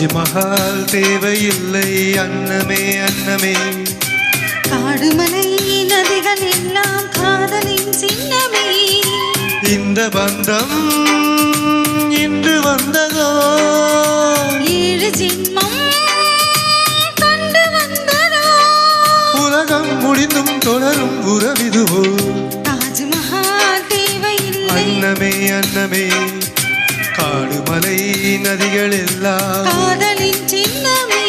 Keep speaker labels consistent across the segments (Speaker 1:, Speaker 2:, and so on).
Speaker 1: தாஜ்மஹால் தேவையில்லை அன்னமே அன்னமே.
Speaker 2: காடுமலை நதிகள் எல்லாம் காதலின் சின்னமே.
Speaker 1: இந்த பந்தம் இன்று வந்ததோ,
Speaker 2: 7 ஜென்மம் கண்டு வந்ததோ.
Speaker 1: உலகம் முடிந்தும் தொடரும் உறவிதுவோ.
Speaker 2: தாஜ்மஹால் தேவையில்லை
Speaker 1: அன்னமே அன்னமே. காடுமலை நதிகள் எல்லாம்
Speaker 2: காதலின் சின்னமே.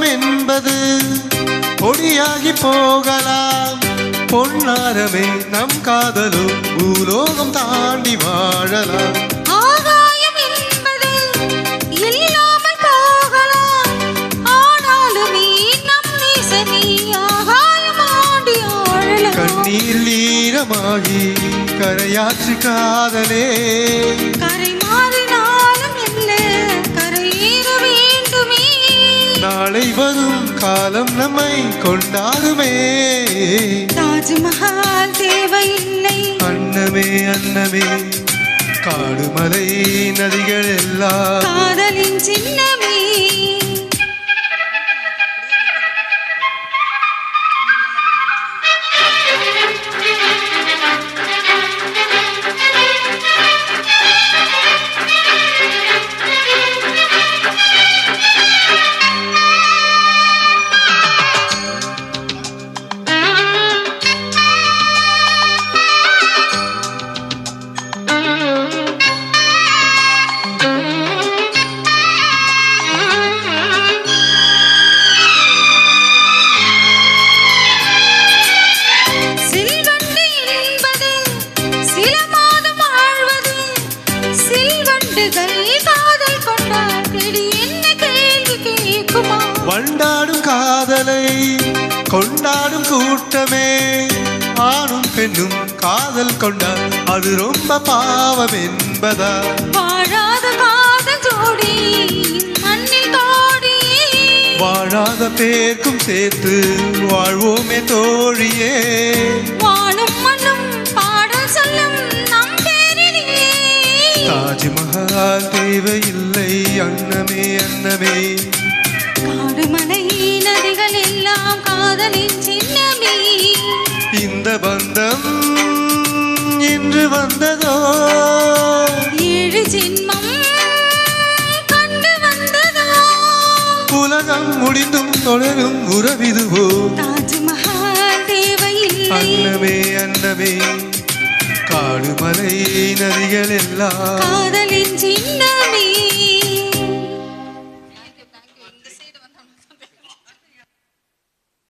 Speaker 1: என்பது பொடியாகி போகலாம், பொன்னாரமே நம் காதலும் பூலோகம் தாண்டி வாழலாம்.
Speaker 2: ஆகாயம் என்பது இல்லாமல் போகலாம், ஆனாலுமே நம் நேசமே ஆகாயமாடி ஆழலாம்.
Speaker 1: கண்ணீர் ஈரமாகி கரையாற்று காதலே,
Speaker 2: கரை மாறினாலும் என்ன கரையேற வேண்டுமே.
Speaker 1: நாளை வரும் காலம் நம்மை கொண்டாடுமே.
Speaker 2: தாஜ்மஹால் தேவையில்லை
Speaker 1: அன்னமே அன்னமே. காடுமலை நதிகள் எல்லாம்
Speaker 2: காதலின் சின்னமே.
Speaker 1: வண்டாடும் காதலை கொண்டாடும் கூட்டமே, ஆணும் பெண்ணும் காதல் கொண்டால் அது ரொம்ப பாவம் என்பதா?
Speaker 2: வாழாத காதல் ஜோடி மண்ணில் தோடி,
Speaker 1: வாழாத பேர்க்கும் சேர்த்து வாழ்வோமே தோழியே.
Speaker 2: வானும் மண்ணும் பாடல் சொல்லும் நம் பேரிலே.
Speaker 1: தாஜ்மஹால் தேவையில்லை அன்னமே அன்னமே.
Speaker 2: காடுமலை நதிகள் எல்லாம் காதலின் சின்னமே.
Speaker 1: இந்த பந்தம் இன்று வந்ததோ,
Speaker 2: 7 ஜென்மம் கண்டு வந்ததோ.
Speaker 1: உலகம் முடிந்தும் தொடரும் உறவிதுவோ.
Speaker 2: தாஜ்மஹால் தேவையில்லை
Speaker 1: அன்னமே அன்னமே. காடுமலை நதிகள் எல்லாம்
Speaker 2: காதலின் சின்னமே.